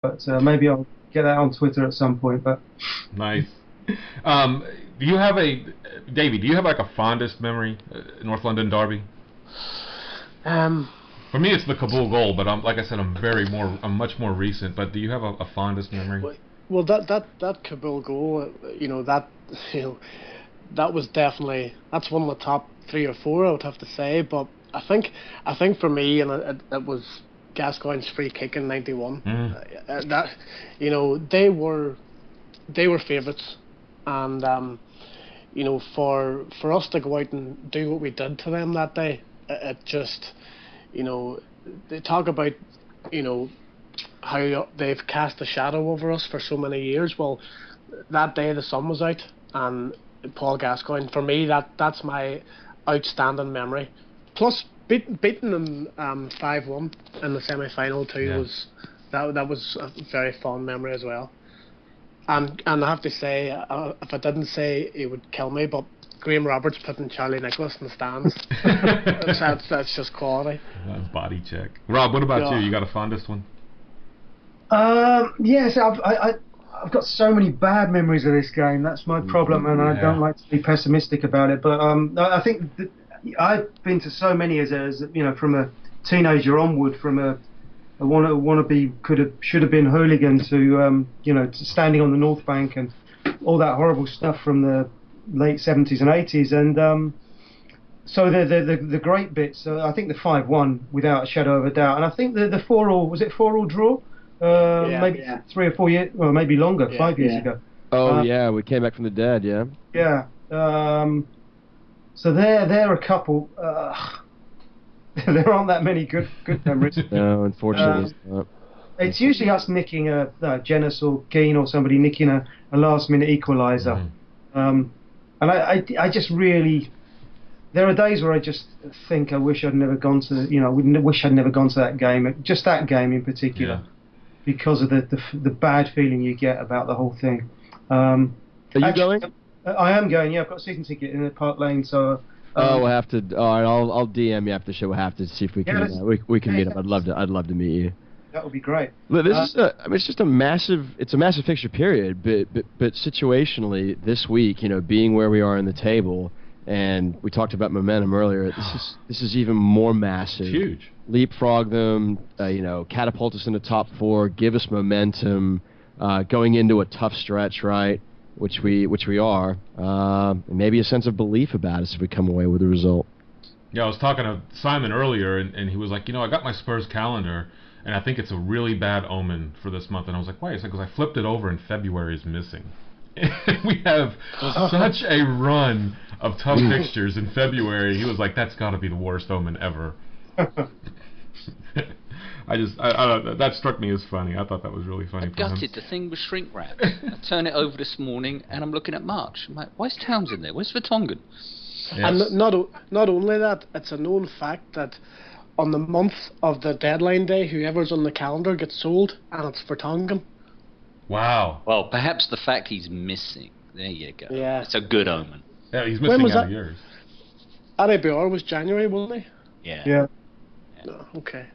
but maybe I'll get that on Twitter at some point. But Nice. Do you have a Davey? Do you have like a fondest memory, North London derby? Um, For me, it's the Kabul goal, but like I said, I'm much more recent. But do you have a fondest memory? well, that Kabul goal, you know, that was definitely that's one of the top three or four I would have to say. But I think for me, and it was Gascoigne's free kick in '91. Mm. That they were favourites, and for us to go out and do what we did to them that day, it just, they talk about, you know, how they've cast a shadow over us for so many years. Well, that day the sun was out, and Paul Gascoigne, for me, that's my outstanding memory. Plus, beating them 5-1 in the semi-final too, Yeah. that was a very fond memory as well. And I have to say, if I didn't say, it would kill me, but Graham Roberts putting Charlie Nicholas in the stands, that's just quality. Body check. Rob, what about Yeah. you? You got a fondest one? yes, I've got so many bad memories of this game. That's my problem, and I Yeah. don't like to be pessimistic about it. But I think that I've been to so many as you know, from a teenager onward, from a wannabe should have been hooligan to to standing on the North Bank and all that horrible stuff from the late 70s and 80s, and so the great bits. I think the 5-1 without a shadow of a doubt, and I think the 4-all, was it 4-all draw? Maybe Yeah. 3 or 4 years, well, maybe longer, Yeah, 5 years yeah. ago. Oh yeah, we came back from the dead. Yeah. Yeah. So there are a couple. There aren't that many good memories. No, unfortunately, it's not. It's usually us nicking a Jenas or Keane or somebody nicking a last minute equaliser. And I just really, there are days where I just think I wish I'd never gone to, wish I'd never gone to that game, just that game in particular, because of the bad feeling you get about the whole thing. Are you going? I am going. Yeah, I've got a season ticket in the Park Lane, so. We'll have to. All right, I'll DM you after the show. We'll have to see if we can. We can meet up. I'd love to meet you. That would be great. Look, this is. I mean, it's just a massive. It's a massive fixture period. But situationally, this week, being where we are in the table, and we talked about momentum earlier. This is even more massive. Huge. Leapfrog them. Catapult us into top four. Give us momentum. Going into a tough stretch, right? Which we are. Maybe a sense of belief about us if we come away with a result. Yeah, I was talking to Simon earlier, and he was like, I got my Spurs calendar, and I think it's a really bad omen for this month. And I was like, why? He said, because I flipped it over and February is missing. We have such a run of tough fixtures in February. He was like, that's got to be the worst omen ever. I don't know, that struck me as funny. I thought that was really funny for him. Gutted, the thing was shrink wrapped. I turn it over this morning and I'm looking at March. I'm like, why's Townsend there? Where's Vertonghen? Yes. And not only that, it's a known fact that on the month of the deadline day, whoever's on the calendar gets sold, and it's Vertonghen. Wow. Well, perhaps the fact he's missing. There you go. Yeah. It's a good omen. Yeah, he's When missing was out of that? yours. Adebayor was January, wasn't Yeah. Yeah. he? No, okay.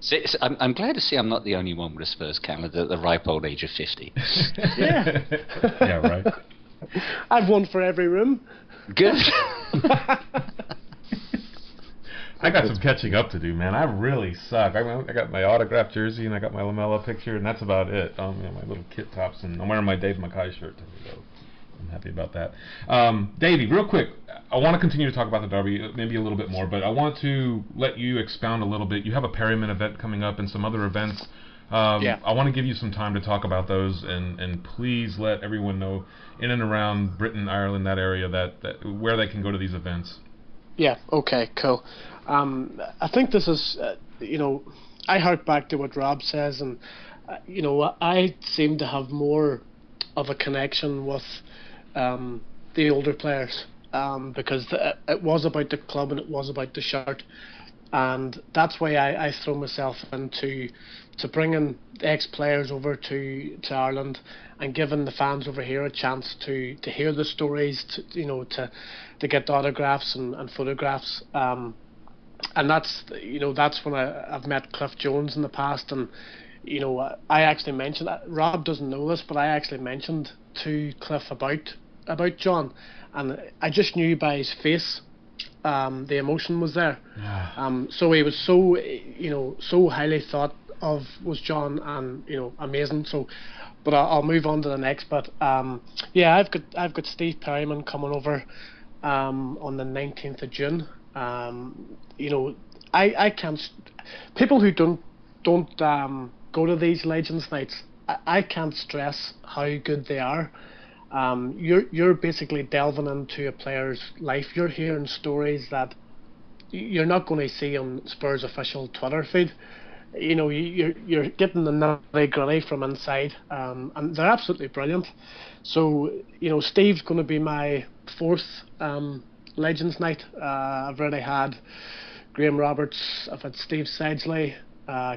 See, I'm glad to see I'm not the only one with a Spurs calendar at the ripe old age of 50. Yeah. Yeah, right. I've one for every room. Good. I got some catching up to do, man. I really suck. I got my autographed jersey and I got my Lamella picture, and that's about it. My little kit tops, and I'm wearing my Dave Mackay shirt today, so I'm happy about that. Davey, real quick, I want to continue to talk about the derby, maybe a little bit more, but I want to let you expound a little bit. You have a Perryman event coming up and some other events. I want to give you some time to talk about those, and please let everyone know in and around Britain, Ireland, that area, that where they can go to these events. Yeah, okay, cool. I think this is, I hark back to what Rob says, and, I seem to have more of a connection with the older players, because it was about the club and it was about the shirt, and that's why I throw myself into bringing ex-players over to Ireland and giving the fans over here a chance to hear the stories, to get autographs and photographs, and that's when I've met Cliff Jones in the past, and I actually mentioned, Rob doesn't know this, but I actually mentioned to Cliff about John, and I just knew by his face, the emotion was there. So he was so highly thought of, was John, and amazing. So, but I'll move on to the next. But I've got Steve Perryman coming over on the 19th of June. I can't. People who don't go to these Legends nights, I can't stress how good they are. You're basically delving into a player's life. You're hearing stories that you're not going to see on Spurs official Twitter feed. You're getting the nitty gritty from inside, and they're absolutely brilliant. So Steve's going to be my fourth Legends night. I've already had Graham Roberts, I've had Steve Sedgley,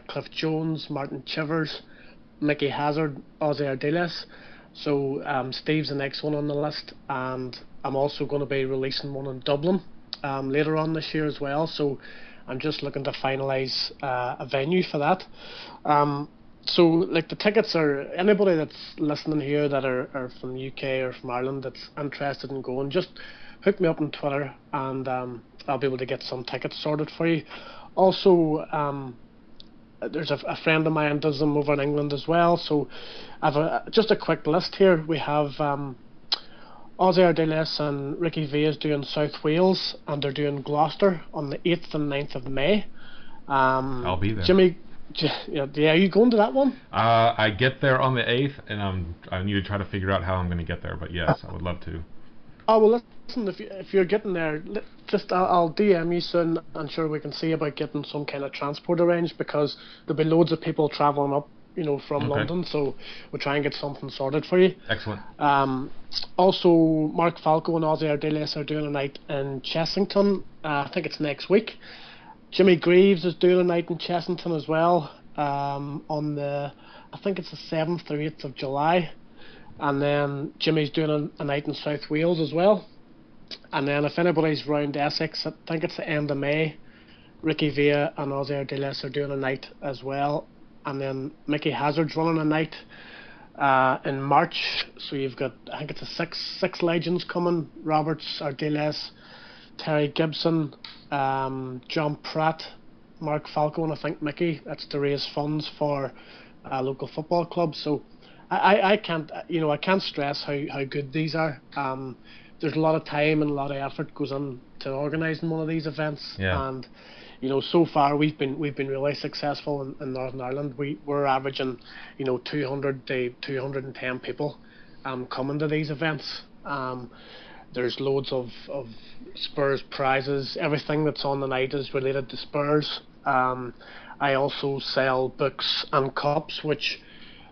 Cliff Jones, Martin Chivers, Mickey Hazard, Ozzy Ardiles. So Steve's the next one on the list, and I'm also going to be releasing one in Dublin later on this year as well. So I'm just looking to finalise a venue for that. So like the tickets are, anybody that's listening here that are from the UK or from Ireland that's interested in going, just hook me up on Twitter, and I'll be able to get some tickets sorted for you. Also, there's a friend of mine does them over in England as well. So I've just a quick list here. We have Ozzy Ardiles and Ricky Villa's doing South Wales, and they're doing Gloucester on the 8th and 9th of May. I'll be there. Jimmy, are you going to that one? I get there on the 8th, and I need to try to figure out how I'm going to get there. But yes, I would love to. Oh well, listen. If you're getting there, I'll DM you soon. I'm sure we can see about getting some kind of transport arranged, because there'll be loads of people travelling up, from London. So we'll try and get something sorted for you. Excellent. Also, Mark Falco and Ozzy Ardiles are doing a night in Chessington. I think it's next week. Jimmy Greaves is doing a night in Chessington as well. On the, I think it's the 7th or 8th of July. And then Jimmy's doing a night in South Wales as well. And then if anybody's round Essex, I think it's the end of May, Ricky Villa and Ozzy Ardiles are doing a night as well. And then Mickey Hazard's running a night in March. So you've got, I think it's a six legends coming: Roberts, Ardiles, Terry Gibson, John Pratt, Mark Falco, and I think Mickey. That's to raise funds for a local football club. So I can't stress how good these are. There's a lot of time and a lot of effort goes into organising one of these events, and so far we've been really successful in Northern Ireland. We're averaging 200 to 210 people coming to these events. There's loads of Spurs prizes. Everything that's on the night is related to Spurs. I also sell books and cups, which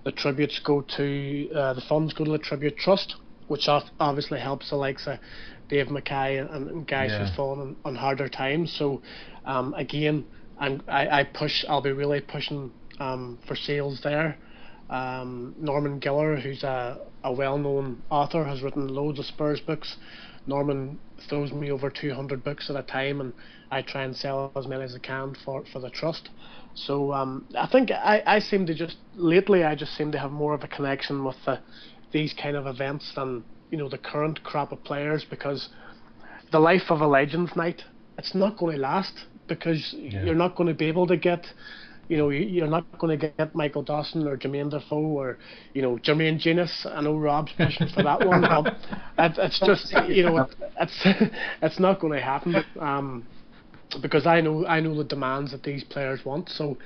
the tributes go to, the funds go to the Tribute Trust, which obviously helps the likes of Dave Mackay and guys who've fallen on harder times. So again, I'll be really pushing for sales there. Norman Giller, who's a well-known author, has written loads of Spurs books. Norman throws me over 200 books at a time, and I try and sell as many as I can for the trust. So I think I seem to I just seem to have more of a connection with these kind of events than the current crop of players, because the life of a Legends night, it's not going to last, because you're not going to be able to get you're not going to get Michael Dawson or Jermaine Defoe or Jermaine Genius. I know Rob's pushing for that one, but it's just it's not going to happen, because I know the demands that these players want. So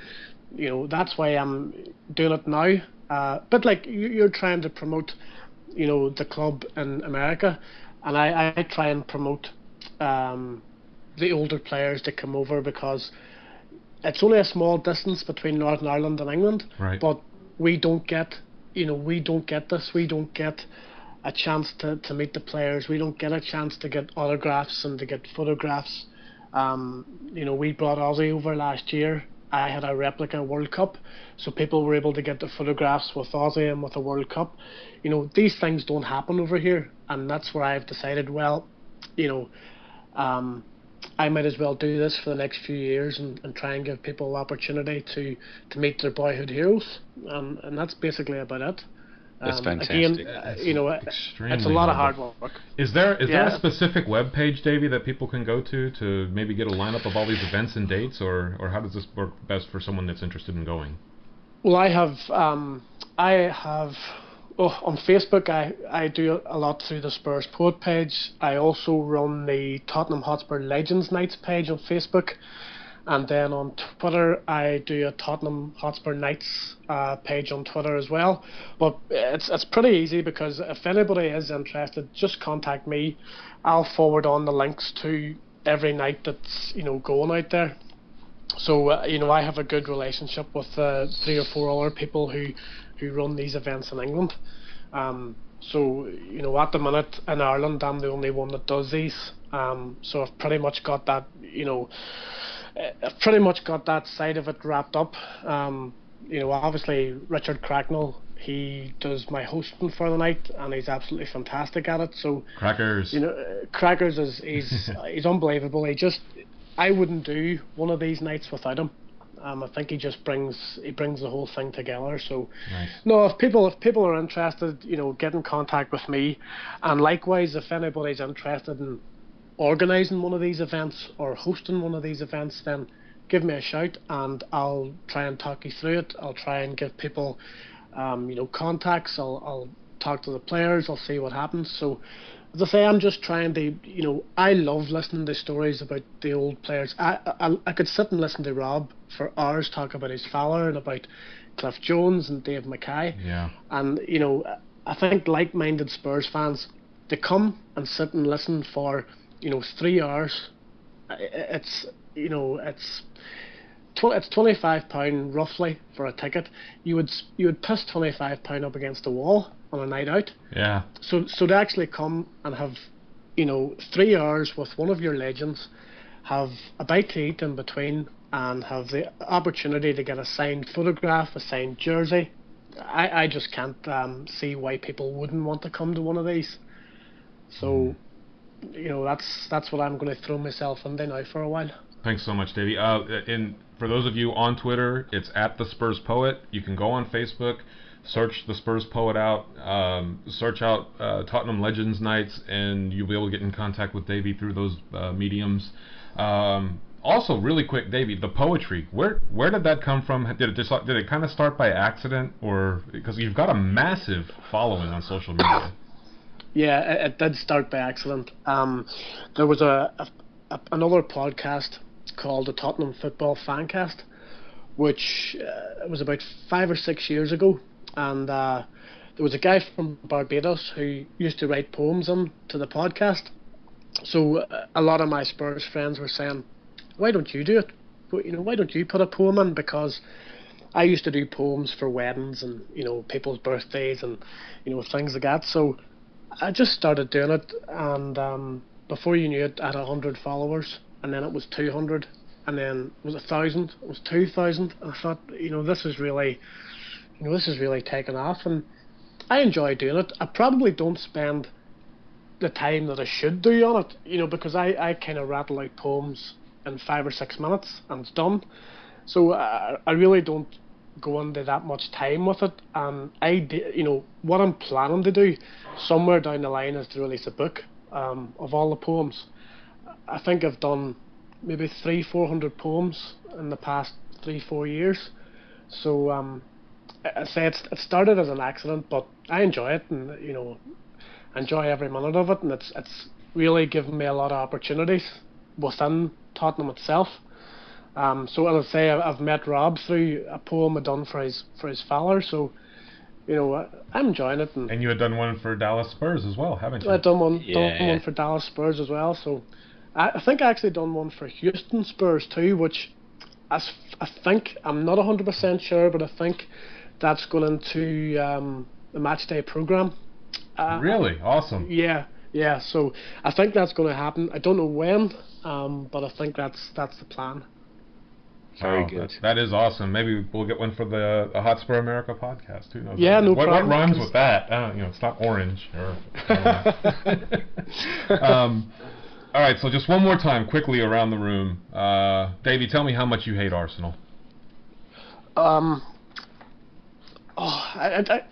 that's why I'm doing it now. But like you're trying to promote the club in America, and I try and promote the older players to come over, because it's only a small distance between Northern Ireland and England, right. But we don't get this. We don't get a chance to meet the players. We don't get a chance to get autographs and to get photographs. We brought Ozzy over last year. I had a replica World Cup, so people were able to get the photographs with Ozzy and with the World Cup. These things don't happen over here, and that's where I've decided, I might as well do this for the next few years and try and give people the opportunity to meet their boyhood heroes, and that's basically about it. That's fantastic. Again, it's a lot of hard work. Is there a specific web page, Davie, that people can go to maybe get a lineup of all these events and dates, or how does this work best for someone that's interested in going? Well, I have on Facebook. I do a lot through the Spurs Poet page. I also run the Tottenham Hotspur Legends Nights page on Facebook. And then on Twitter, I do a Tottenham Hotspur Nights page on Twitter as well. But it's pretty easy, because if anybody is interested, just contact me. I'll forward on the links to every night that's going out there. So I have a good relationship with 3 or 4 other people who run these events in England. So at the minute in Ireland, I'm the only one that does these. So I've pretty much got that side of it wrapped up. Obviously Richard Cracknell, he does my hosting for the night, and he's absolutely fantastic at it. So Crackers, Crackers he's unbelievable. I wouldn't do one of these nights without him. I think he brings the whole thing together. So nice. No, if people are interested, get in contact with me, and likewise if anybody's interested in organising one of these events or hosting one of these events, then give me a shout and I'll try and talk you through it. I'll try and give people contacts. I'll talk to the players. I'll see what happens. So as I say, I'm just trying to I love listening to stories about the old players. I could sit and listen to Rob for hours talk about his Fowler and about Cliff Jones and Dave Mackay. Yeah. And I think like-minded Spurs fans, they come and sit and listen for 3 hours. It's £25 roughly for a ticket. You would piss £25 up against a wall on a night out. Yeah. So to actually come and have 3 hours with one of your legends, have a bite to eat in between, and have the opportunity to get a signed photograph, a signed jersey, I just can't see why people wouldn't want to come to one of these. So that's what I'm going to throw myself into now for a while. Thanks so much, Davie. And for those of you on Twitter, it's at the Spurs Poet. You can go on Facebook, search the Spurs Poet out, search out Tottenham Legends Nights, and you'll be able to get in contact with Davie through those mediums. Also, really quick, Davie, the poetry. Where did that come from? Did it kind of start by accident, or because you've got a massive following on social media? Yeah, it did start by accident. There was another podcast called the Tottenham Football Fancast, which was about 5 or 6 years ago, and there was a guy from Barbados who used to write poems into the podcast. So a lot of my Spurs friends were saying, "Why don't you do it? Why don't you put a poem in?" Because I used to do poems for weddings and people's birthdays and things like that. So I just started doing it, and before you knew it, I had 100 followers, and then it was 200, and then it was 1,000, it was 2,000, and I thought, this is really taken off, and I enjoy doing it. I probably don't spend the time that I should do on it, because I kind of rattle out poems in 5 or 6 minutes, and it's done. So I really don't go into that much time with it, and what I'm planning to do somewhere down the line is to release a book of all the poems. I think I've done maybe 300-400 poems in the past 3-4 years. So I say it started as an accident, but I enjoy it, and enjoy every minute of it, and it's really given me a lot of opportunities within Tottenham itself. So as I say, I've met Rob through a poem I've done for his Fowler, so I'm enjoying it. And you had done one for Dallas Spurs as well, haven't you? I've done one for Dallas Spurs as well. So I think I actually done one for Houston Spurs too, which I think, I'm not 100% sure, but I think that's going into the match day program. Really? Awesome. Yeah. So I think that's going to happen. I don't know when, but I think that's the plan. Very good. That is awesome. Maybe we'll get one for the Hotspur America podcast. Who knows? Yeah, no problem. What rhymes with that? It's not orange. Or, All right, so just one more time, quickly around the room. Davie, tell me how much you hate Arsenal. I